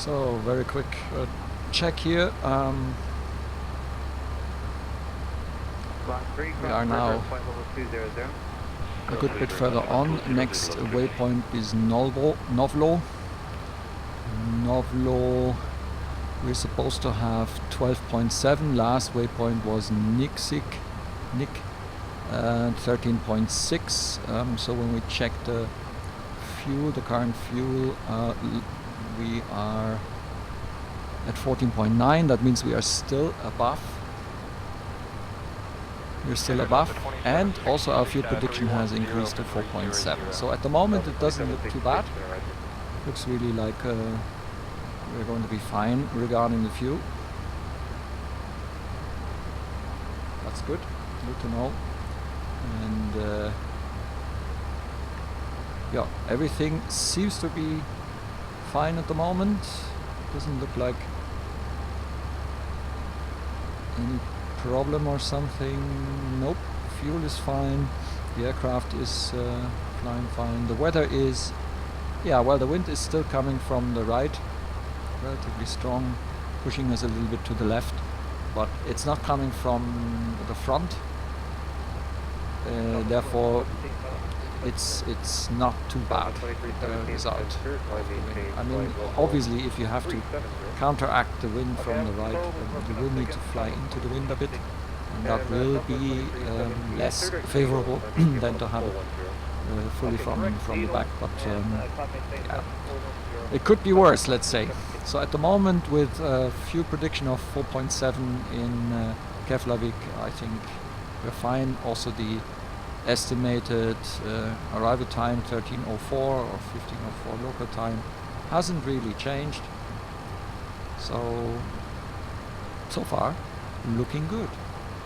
So very quick check here. We are now a good bit further on. Next waypoint is Novlo. Novlo, we're supposed to have 12.7. Last waypoint was Nick 13.6. So when we check the fuel, the current fuel, we are at 14.9. That means we are still above. We're still above, and also our fuel prediction has increased to 4.7. So at the moment it doesn't look too bad. Looks really like we're going to be fine regarding the fuel. That's good to know. And yeah, everything seems to be fine at the moment. Doesn't look like any problem or something. Nope, fuel is fine, the aircraft is flying fine. The weather is, yeah, well, the wind is still coming from the right, relatively strong, pushing us a little bit to the left, but it's not coming from the front, therefore it's not too bad, the result. I mean, obviously if you have to counteract the wind from the right, you will need to fly into the wind a bit, and that will be less favorable than to have it fully from the back, but yeah, it could be worse, let's say. So at the moment, with fuel prediction of 4.7 in Keflavik, I think we're fine. Also the estimated arrival time 13:04 or 15:04 local time hasn't really changed, so far looking good.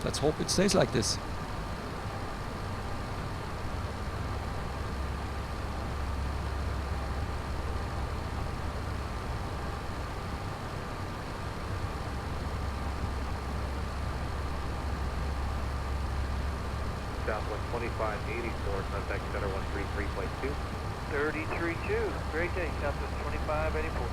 Let's hope it stays like this. Southwest 2584, contact center 133.2. 33.2, great day, Southwest 2584.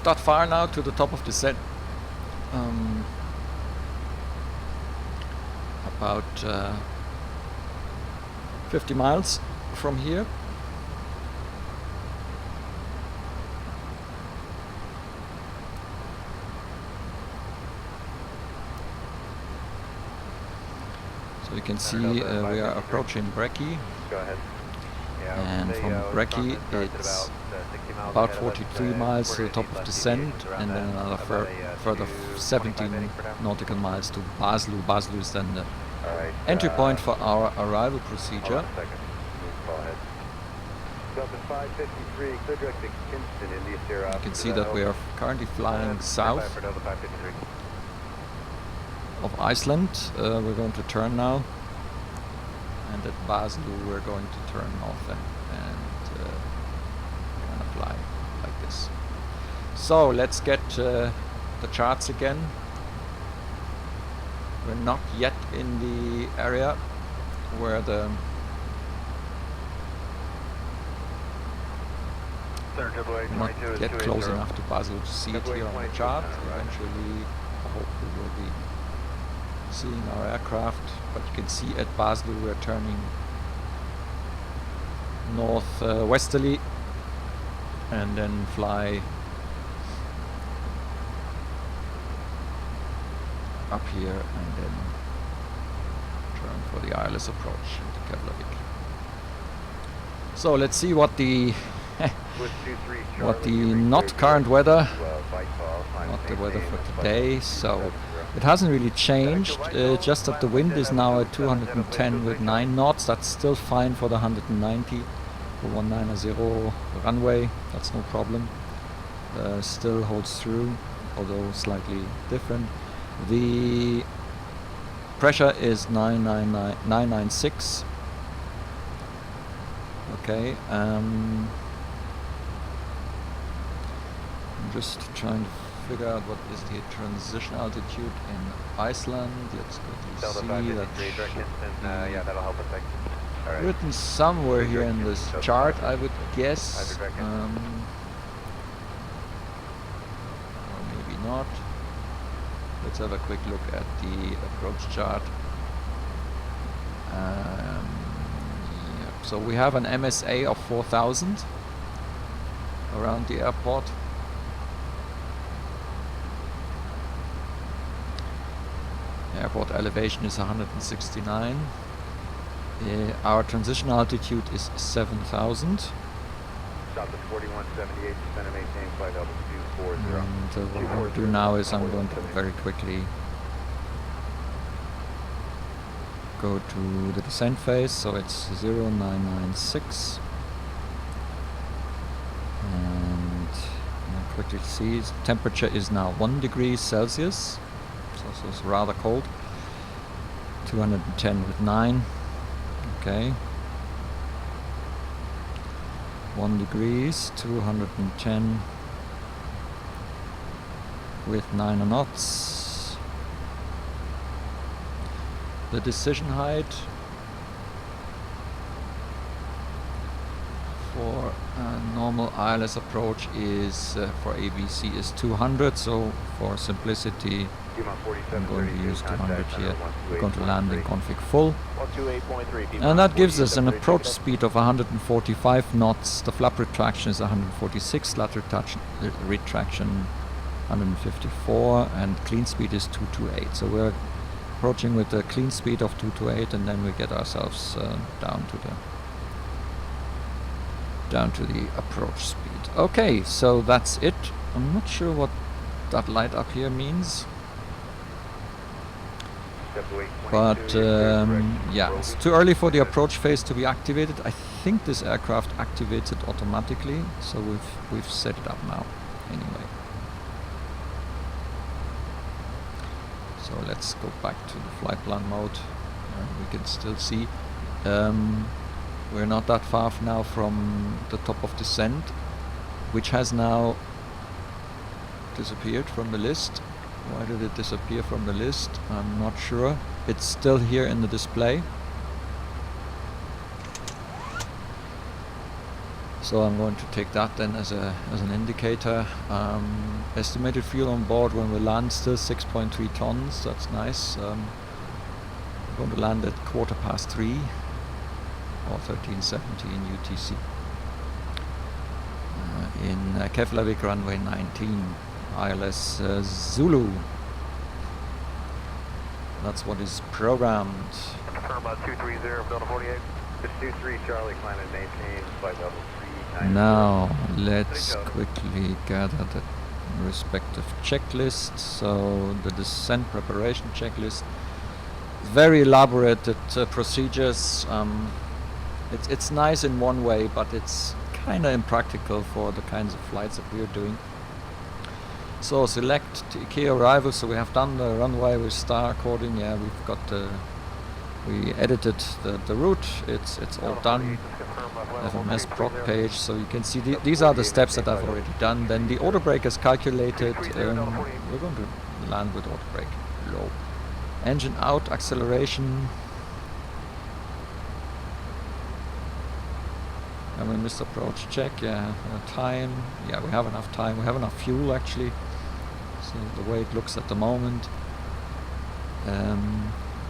not that far now to the top of the set. About 50 miles from here. So you can see we are approaching Brekkie. Go ahead. And from Brekkie it's about 43 miles to the top of the Send, and then another further 17 nautical miles to Baslu. Baslu is then the entry point for our arrival procedure. You can see that we are currently flying south of Iceland. We're going to turn now, and at Baslu we're going to turn north and kind of fly like this. So let's get the charts again. We're not yet in the area where the not yet close enough to Basel to see it here on the chart. Eventually, I hope we will be seeing our aircraft, but you can see at Basel we're turning north-westerly and then fly up here and then turn for the ILS approach into Keflavik. So let's see what the not current weather, not the weather for today. So it hasn't really changed, just that the wind is now at 210 with 9 knots. That's still fine for the 190 for 190 runway. That's no problem. Still holds through, although slightly different. The pressure is 996. Okay. I'm just trying to figure out what is the transition altitude in Iceland. Let's go to see that. Yeah, that'll help us. Written somewhere here in this chart, I would guess. Or maybe not. Let's have a quick look at the approach chart. Yep. So we have an MSA of 4,000 around the airport. Airport elevation is 169. Our transition altitude is 7,000. Stop at 4178, descend and maintain flight level 240. And what I'm going to do now is I'm going to very quickly go to the descent phase, so it's 0996. And I'll quickly see, temperature is now 1 degree Celsius. So it's rather cold. 210 with 9. Okay. 1 degrees, 210 with 9 knots. The decision height for a normal ILS approach is for ABC is 200, so for simplicity I'm going to use 200 here. We're going to land in config full. And that gives us an approach speed of 145 knots. The flap retraction is 146, lateral retraction 154, and clean speed is 228. So we're approaching with a clean speed of 228, and then we get ourselves down to the approach speed. Okay, so that's it. I'm not sure what that light up here means. But yeah, it's too early for the approach phase to be activated. I think this aircraft activates it automatically, so we've set it up now anyway. So let's go back to the flight plan mode. We can still see we're not that far now from the top of the Send, which has now disappeared from the list. Why did it disappear from the list? I'm not sure. It's still here in the display. So So I'm going to take that then as an indicator. Estimated fuel on board when we land still 6.3 tons. That's nice. We're going to land at 3:15 or 13:17 UTC in Keflavik runway 19 ILS Zulu. That's what is programmed. Confirm 230 Delta 48. This 23 Charlie, climb and maintain flight level 390. Now let's quickly gather the respective checklist. So the descent preparation checklist, very elaborated procedures. It's nice in one way, but it's kind of impractical for the kinds of flights that we are doing. So select key arrival. So we have done the runway with star according. Yeah, we've got we edited the route. It's all done. FMS proc page. So you can see these are the steps that I've already done. Then the auto brake is calculated. We're going to land with auto brake low. Engine out, acceleration. And we missed approach check. Yeah, time. Yeah, we have enough time. We have enough fuel actually. So the way it looks at the moment.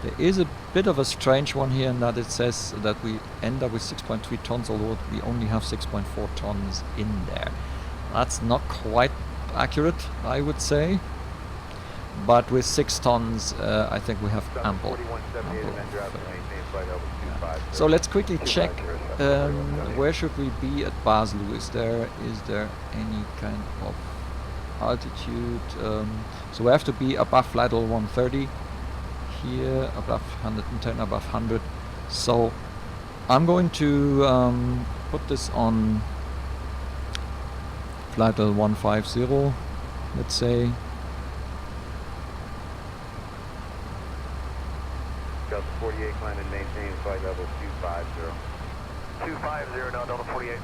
There is a bit of a strange one here in that it says that we end up with 6.3 tons, although we only have 6.4 tons in there. That's not quite accurate, I would say. But with 6 tons, I think we have ample. So let's quickly check where should we be at Basel. Is there any kind of altitude? So we have to be above flight level 130 here, above 110, above 100. So I'm going to put this on flight level 150, let's say. Delta 48, climb and maintain flight level 250. 250 now, Delta 48.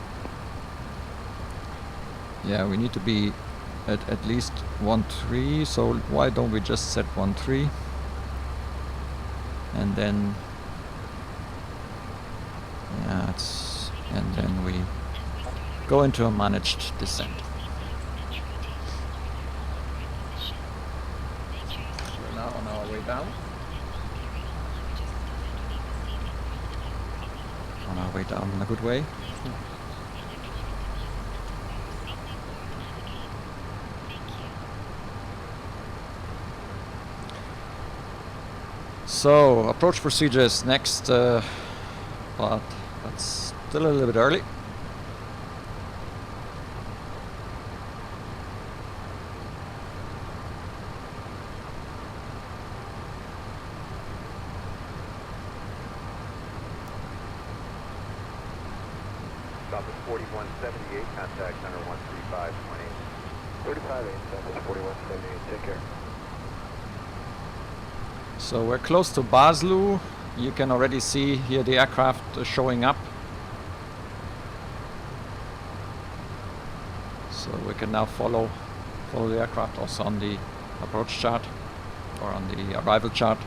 Yeah, we need to be at least 1.3, so why don't we just set 1.3 and then and then we go into a managed descent. We're now on our way down. On our way down in a good way. So, approach procedures next, but that's still a little bit early. Stop at 4178, contact center 135.8. 35.8, Southwest 4178, take care. So we're close to Basel. You can already see here the aircraft showing up. So we can now follow the aircraft also on the approach chart or on the arrival chart.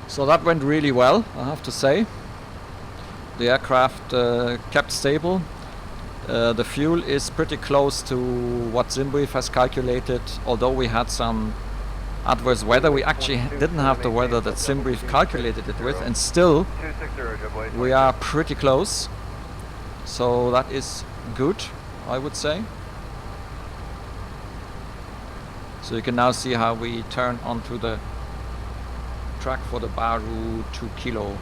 So that went really well, I have to say. The aircraft kept stable. The fuel is pretty close to what SimBrief has calculated. Although we had some adverse weather, we actually didn't have the weather that SimBrief calculated it with, and still we are pretty close. So that is good, I would say. So you can now see how we turn onto the track for the Baru 2 kilo.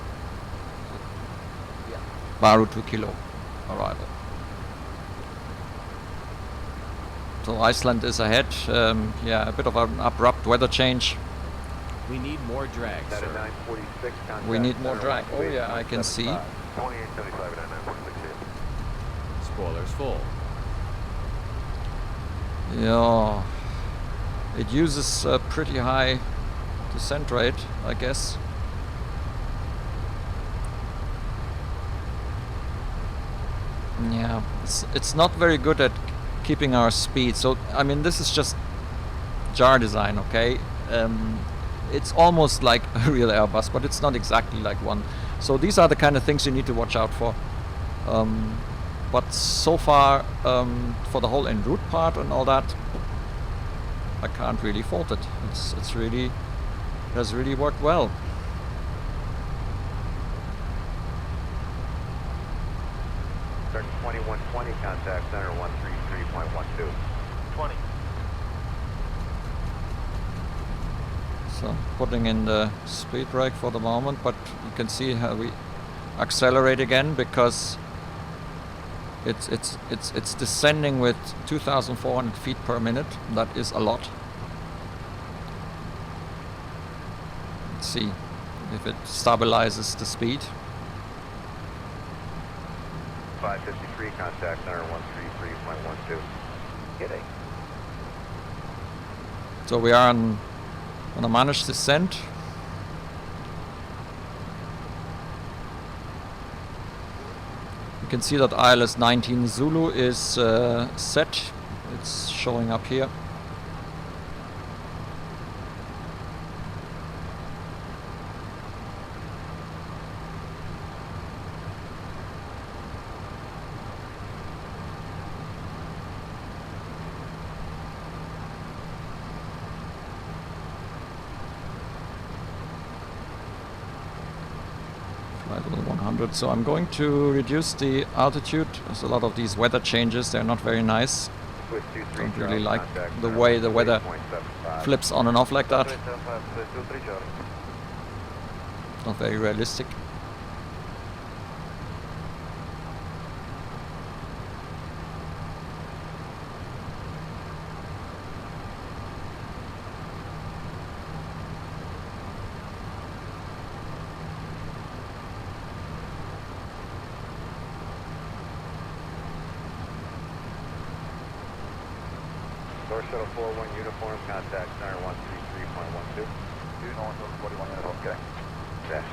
Baru 2 kilo arrival. So Iceland is ahead. Yeah, a bit of an abrupt weather change. We need more drag, sir. We need more drag. Oh yeah, I can see. 2875 at 946. Spoilers full. Yeah, it uses pretty high descent rate, I guess. Yeah, it's not very good at keeping our speed. So I mean, this is just JarDesign, okay? It's almost like a real Airbus, but it's not exactly like one. So these are the kind of things you need to watch out for. But so far, for the whole en route part and all that, I can't really fault it. It's really, it has really worked well. Start 2120, contact center 133.12. 20. So putting in the speed brake for the moment, but you can see how we accelerate again because it's descending with 2,400 feet per minute. That is a lot. Let's see if it stabilizes the speed. 553, contact center 133.12. Kidding. So we are on a managed descent. You can see that ILS 19 Zulu is set. It's showing up here. Flight level 100. So I'm going to reduce the altitude. There's a lot of these weather changes. They're not very nice. Swiss 23, Don't really like contact the center way the weather 138.75. flips on and off like that. 23, Charlie. Not very realistic. Source shuttle 41 uniform, contact center 133.12. 41 uniform, okay. Yes.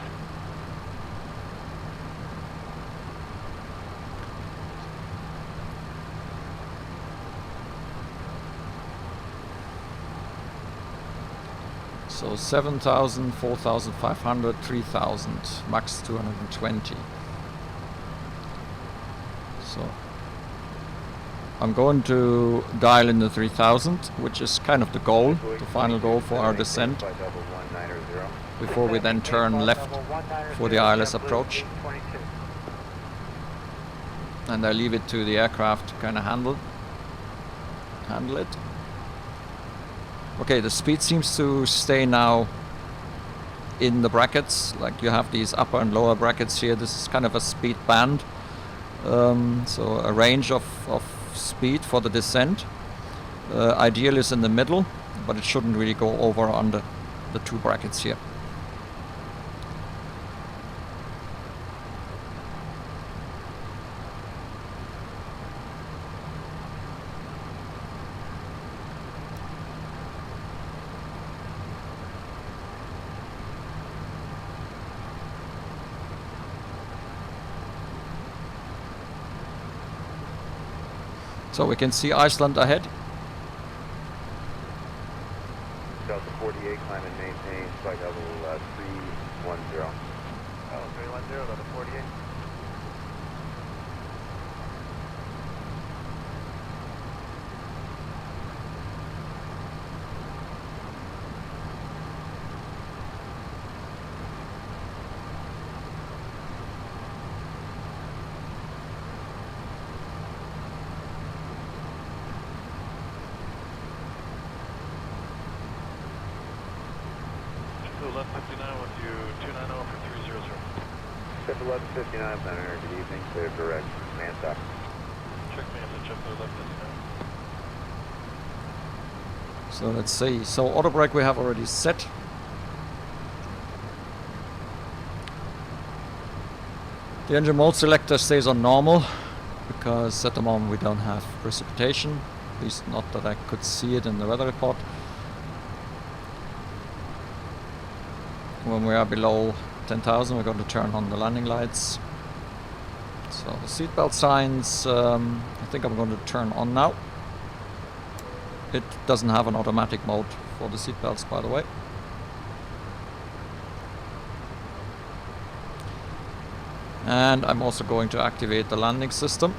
So 7,000, 4,500, 3,000, max 220. So I'm going to dial in the 3,000, which is kind of the goal, the final goal for our descent, before we then turn left for the ILS approach. And I leave it to the aircraft to kind of handle it. Okay, the speed seems to stay now in the brackets, like you have these upper and lower brackets here. This is kind of a speed band, so a range of speed for the descent. Ideal is in the middle, but it shouldn't really go over under the two brackets here. So we can see Iceland ahead. Delta 48, climb and maintain, flight level 310. Oh, 310, Delta 48. Left 59 with you, 290 for 300. Step 1159, Center, good evening, clear direct, man stop. Check me if the jet left 59. So let's see. So auto brake we have already set. The engine mode selector stays on normal because at the moment we don't have precipitation, at least not that I could see it in the weather report. when we are below 10,000, we're going to turn on the landing lights. So the seatbelt signs, I think I'm going to turn on now. It doesn't have an automatic mode for the seatbelts, by the way. And I'm also going to activate the landing system.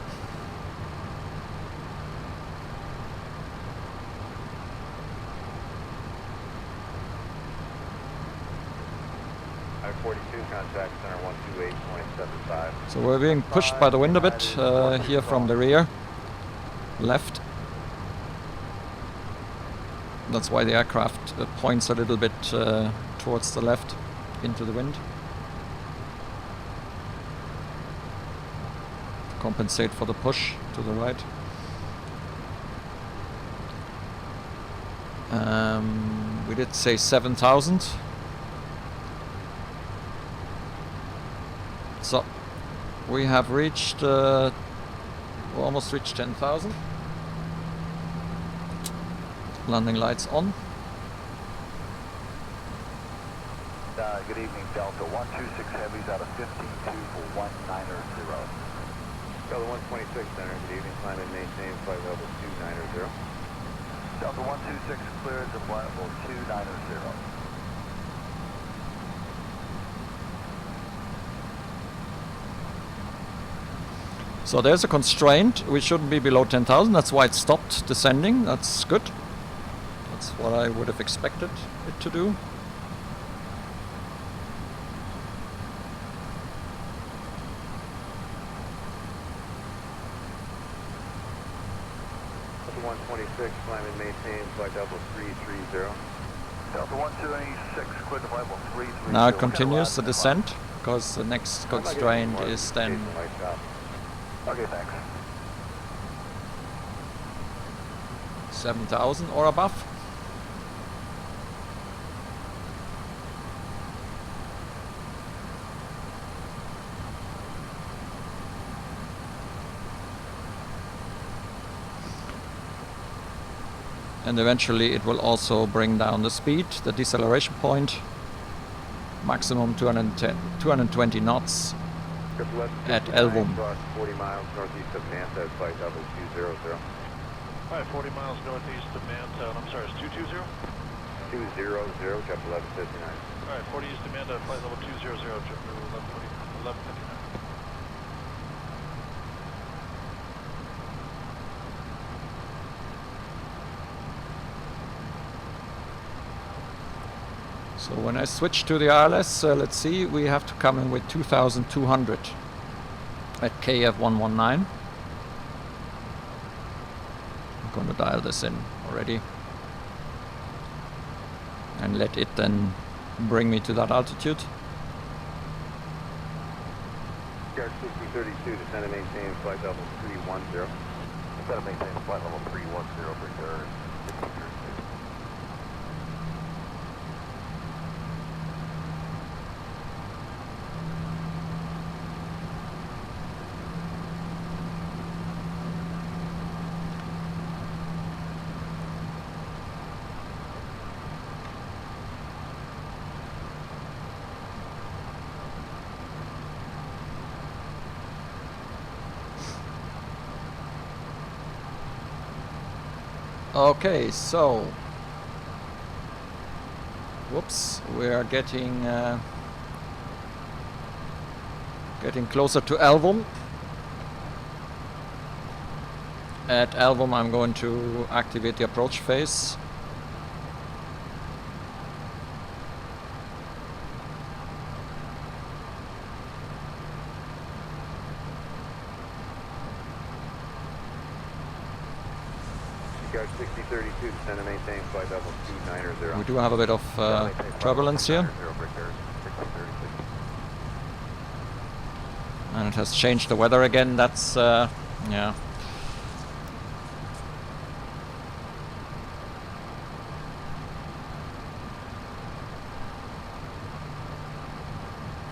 I-42 contact center 128.75. So we're being pushed by the wind a bit here from the rear, left. That's why the aircraft points a little bit towards the left into the wind. To compensate for the push to the right. We did say 7,000. So we have reached, we almost reached 10,000. Landing lights on. Good evening, Delta 126 Heavies out of 15-2 for 190. Delta 126 center, good evening, climb and maintain flight level 290. Delta 126 cleared to flight level 290. So there's a constraint. We shouldn't be below 10,000. That's why it stopped descending. That's good. That's what I would have expected it to do. Delta 126, climb and maintain flight level 330. Delta 126 cleared to flight level 330. Now it continues the descent because the next constraint is then Okay, thanks. 7,000 or above. And eventually it will also bring down the speed, the deceleration point, maximum 220 knots at Elvum. 40 miles northeast of Manta, flight level 200. Alright, 40 miles northeast of Manta, I'm sorry, it's 220? 200, chapter 1159. Alright, 40 east of Manta, flight level 200, chapter 1159. So when I switch to the ILS, let's see, we have to come in with 2,200 at KF119. I'm going to dial this in already and let it then bring me to that altitude. Guard 6032, descend and maintain flight level 310. Descend and maintain flight level 310 for Ghz. Okay, so whoops, we are getting closer to Elvum. At Elvum I'm going to activate the approach phase. Guard 6032, descend and maintain flight level 290. We do have a bit of turbulence here. And it has changed the weather again. That's yeah.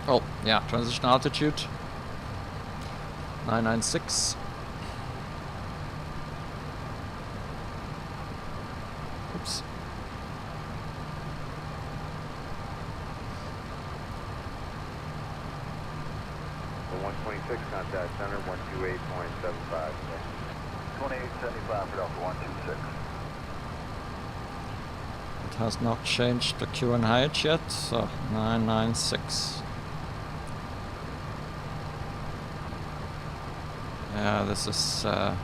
Oh, yeah, transition altitude 996. Oops. 126, contact center, 128.75. 2875 for Delta 126. It has not changed the QNH yet, so 996. Yeah, this is... yeah.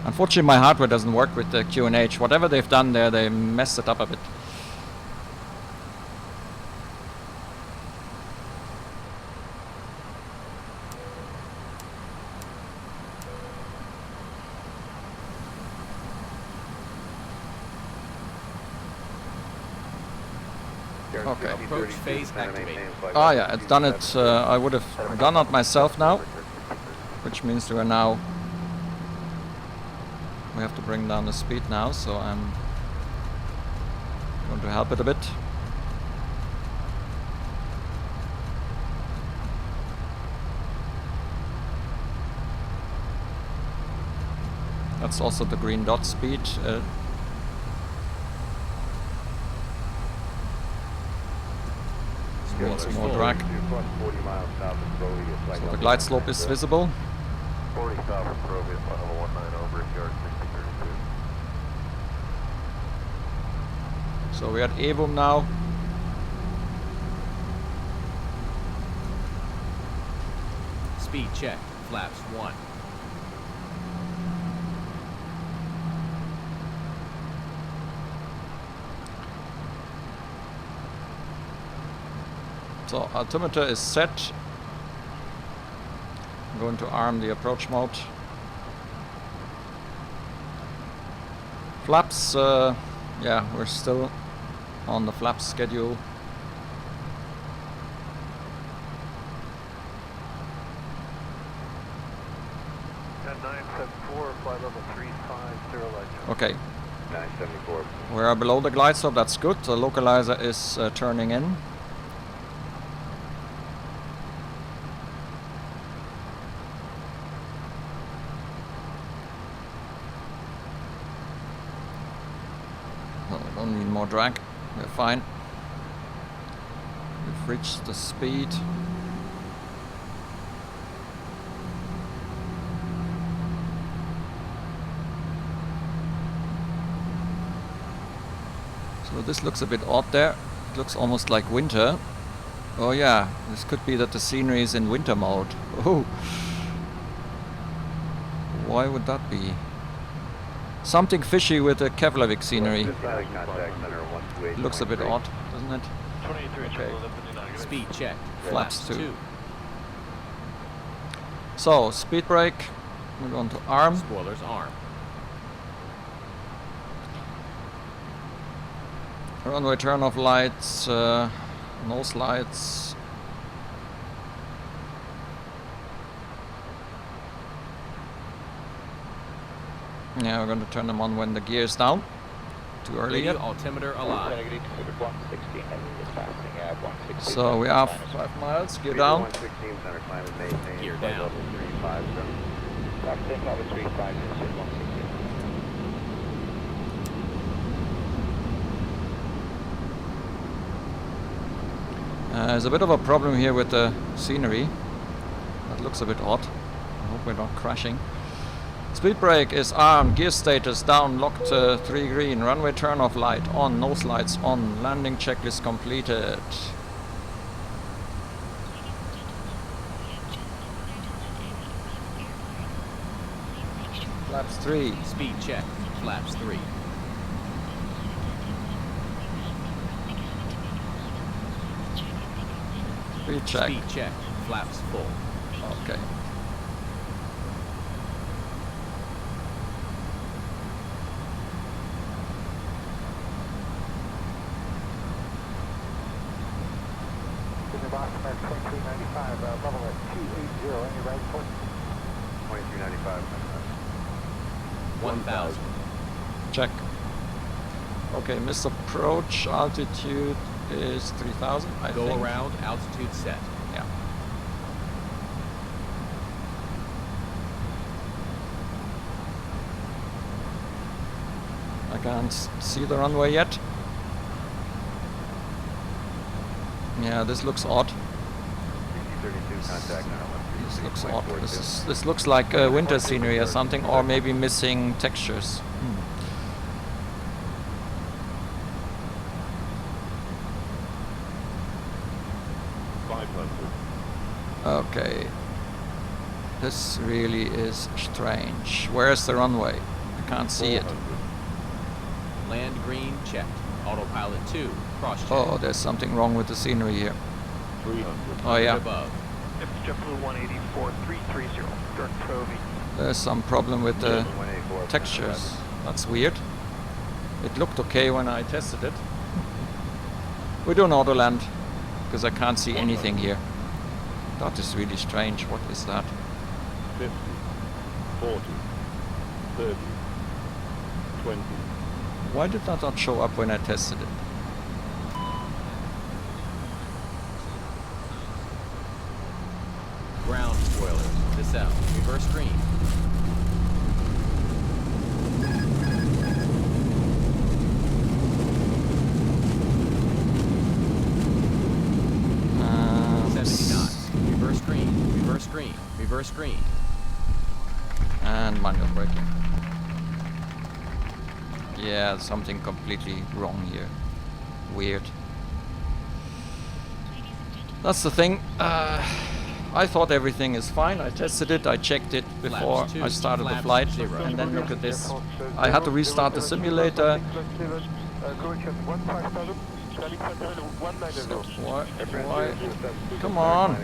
Unfortunately, my hardware doesn't work with the QNH. Whatever they've done there, they messed it up a bit. Okay. Approach phase activated. Ah, yeah, it's done it. I would have done it myself now, which means we are now. We have to bring down the speed now, so I'm going to help it a bit. That's also the green dot speed. Needs more drag. 40 miles south of Croatia. So the glide slope is visible. 40 south from Croatia, flight level 19 over, yard 6032. So we're at Evum now. Speed check. Flaps 1. So altimeter is set. I'm going to arm the approach mode. Flaps, yeah, we're still on the flaps schedule. At 974, flight level 350, light. Okay, 974. we are below the glide slope, that's good. The localizer is turning in. Don't need more drag, we're fine. We've reached the speed. So this looks a bit odd there. It looks almost like winter. Oh yeah, this could be that the scenery is in winter mode. Oh, why would that be? Something fishy with the Keflavik Scenery. It looks a bit odd, doesn't it? 23, Okay. Speed check. Flaps 2. So, speed brake. We're going to arm. Spoilers arm. Runway turn off lights. Nose lights. Yeah, we're going to turn them on when the gear is down. Too early Radio yet. altimeter alive. So we have 5 miles. Gear down. 116, center climb and maintain. Gear flight down. level 350. There's a bit of a problem here with the scenery. That looks a bit odd. I hope we're not crashing. Speed brake is armed. Gear status down. Locked 3 green. Runway turn off light on. Nose lights on. Landing checklist completed. Flaps 3. Speed check. Flaps 3. Speed check. Speed check. Flaps full. Okay. Bosnia 2395, level at 280, any right point? 2395. 1000. Check. Okay, missed approach. Altitude is 3000. I Go think. around. Altitude set. Yeah. I can't see the runway yet. Yeah, this looks odd. V3.42, contact 913. This looks odd. This looks like winter scenery or something, or maybe missing textures. Okay. This really is strange. Where's the runway? I can't see it. Land green checked. Autopilot 2, cross check. Oh, there's something wrong with the scenery here. 300. Oh yeah. Above. JetBlue 184, 330, direct Provi. There's some problem with the textures. That's weird. It looked okay when I tested it. We do an auto land because I can't see anything here. That is really strange. What is that? 50, 40, 30, 20. Why did that not show up when I tested it? Ground spoilers. Descend. Reverse green. Reverse green. Reverse green. Reverse green. And manual braking. Yeah, something completely wrong here. Weird. That's the thing. I thought everything is fine. I tested it, I checked it before I started the flight. And then look at this. I had to restart the simulator. So why? Come on.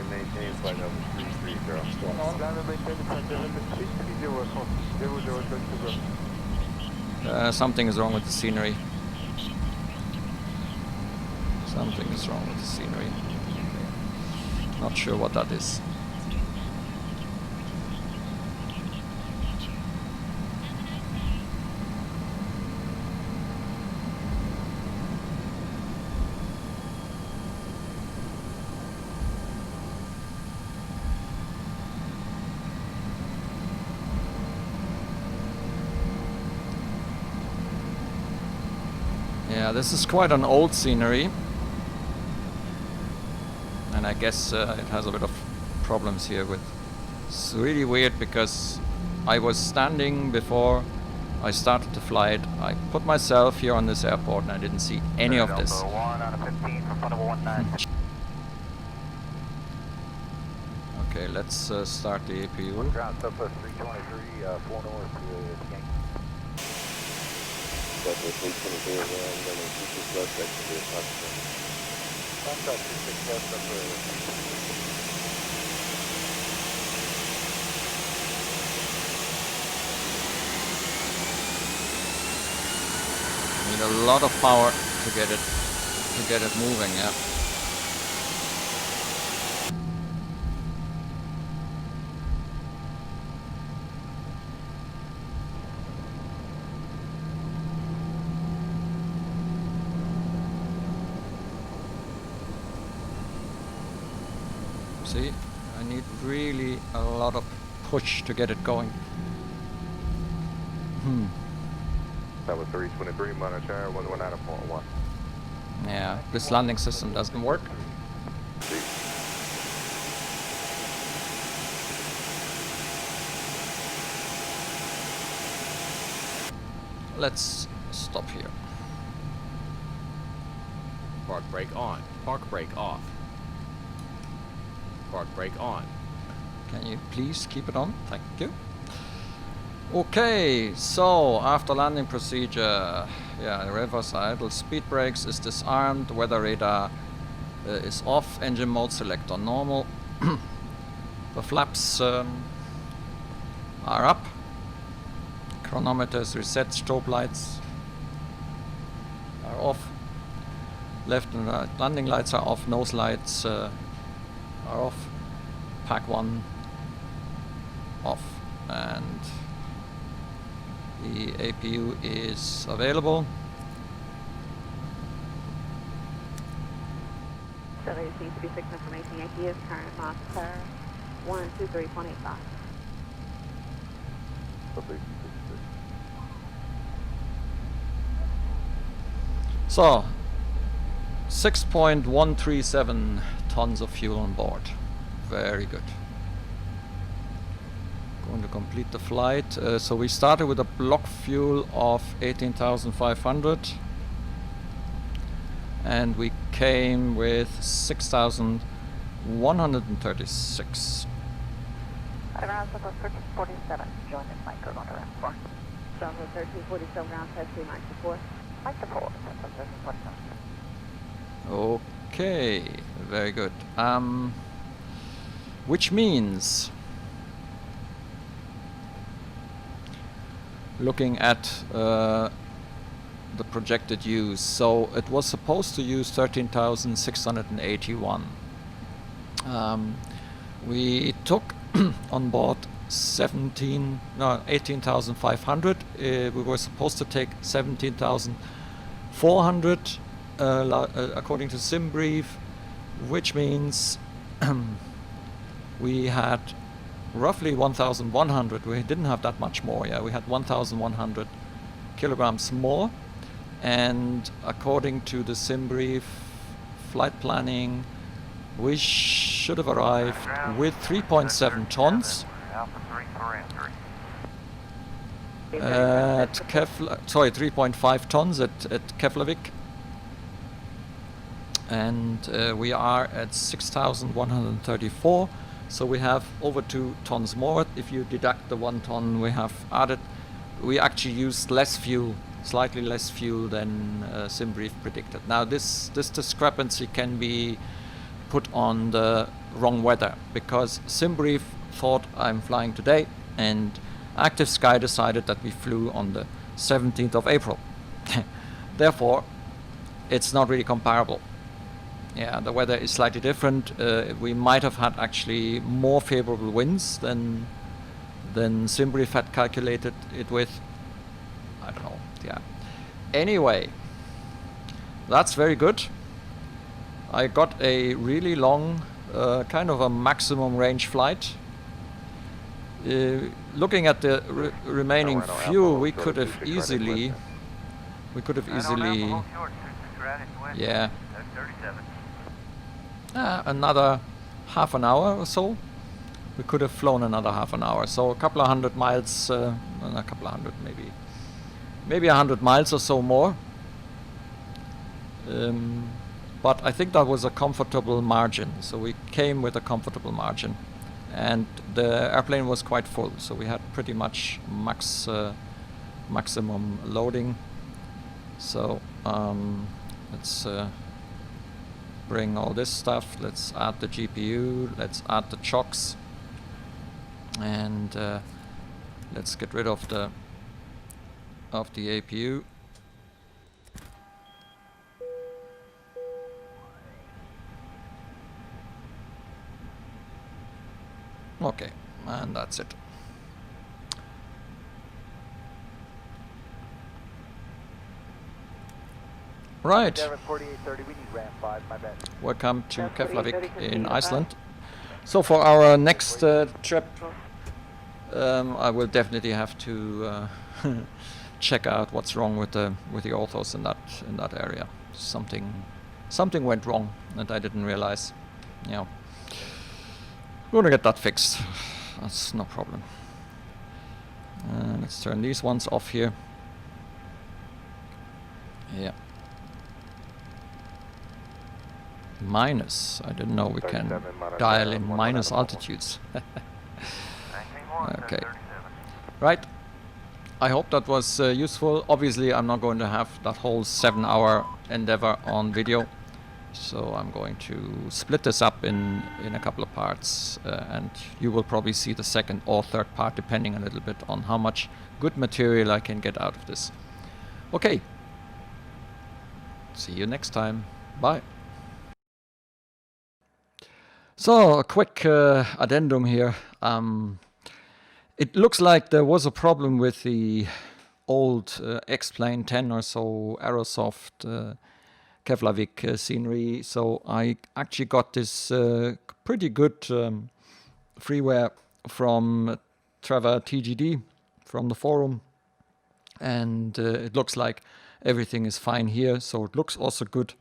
Something is wrong with the scenery. Something is wrong with the scenery. Not sure what that is. Yeah, this is quite an old scenery. And I guess it has a bit of problems here with... It's really weird because I was standing before I started the flight. I put myself here on this airport and I didn't see any of this. Okay, let's start the APU. Ground Southwest 323, 4 north to Yankee. Southwest 323 around, and then 26 left, that should be a possible. Contact 26 left up Need a lot of power to get it moving, yeah. See, I need really a lot of push to get it going. That was 323, monitor 119.1. Yeah, this landing system doesn't work. Let's stop here. Park brake on. Park brake off. Park brake on. Can you please keep it on? Thank you. Okay, so after landing procedure, yeah, reverse idle, speed brakes is disarmed, weather radar is off, engine mode select on normal. The flaps are up, chronometer is reset, strobe lights are off, left and right landing lights are off, nose lights are off, pack 1 off, and the APU is available. So there seems to be signal from AT&T is current Mach 123.85. So 6.137 tons of fuel on board. Very good. Going to complete the flight. So we started with a block fuel of 18,500 and we came with 6,136. Around 1347, join this micro on around 4. From 1347 round 59 Micro 4, 1347. Okay, very good. Which means, looking at the projected use, so it was supposed to use 13,681. We took on board 18,500. We were supposed to take 17,400 according to SimBrief, which means we had roughly 1,100. We didn't have that much more. Yeah, we had 1,100 kilograms more, and according to the SimBrief flight planning, we should have arrived with 3.7 tons at 3.5 tons at Keflavik, and we are at 6,134. So we have over 2 tons more. If you deduct the 1 ton we have added, we actually used less fuel, slightly less fuel than SimBrief predicted. Now this discrepancy can be put on the wrong weather, because SimBrief thought I'm flying today and Active Sky decided that we flew on the 17th of April. Therefore, it's not really comparable. Yeah, the weather is slightly different. We might have had actually more favorable winds than SimBrief had calculated it with. I don't know. Yeah. Anyway, that's very good. I got a really long, kind of a maximum range flight. Looking at the remaining fuel, we could have easily, yeah. Another half an hour or so. We could have flown another half an hour. So a couple of 100 miles, a couple of hundred, maybe 100 miles or so more. But I think that was a comfortable margin. So we came with a comfortable margin, and the airplane was quite full. So we had pretty much maximum loading. So let's bring all this stuff. Let's add the GPU. Let's add the chocks, and let's get rid of the APU. Okay, and that's it. Right. Welcome to Keflavik in Iceland. So for our next trip, I will definitely have to check out what's wrong with the orthos in that area. Something went wrong and I didn't realize. Yeah. We're gonna get that fixed. That's no problem. Let's turn these ones off here. Yeah. Minus. I didn't know we can dial in minus altitudes. Okay. Right. I hope that was useful. Obviously, I'm not going to have that whole 7-hour endeavor on video. So I'm going to split this up in a couple of parts, and you will probably see the second or third part, depending a little bit on how much good material I can get out of this. Okay. See you next time. Bye. So a quick addendum here. It looks like there was a problem with the old X-Plane 10 or so Aerosoft Keflavik Scenery. So I actually got this pretty good freeware from Trevor TGD from the forum, and it looks like everything is fine here. So it looks also good.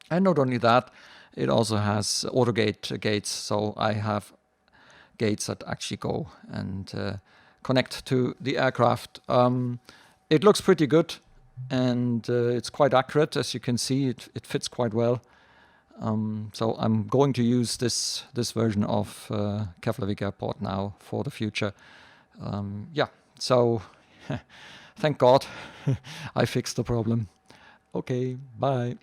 And not only that, it also has AutoGate gates, so I have gates that actually go and connect to the aircraft. It looks pretty good, and it's quite accurate. As you can see, it fits quite well. So I'm going to use this version of Keflavik Airport now for the future. Yeah, so thank God I fixed the problem. Okay, bye.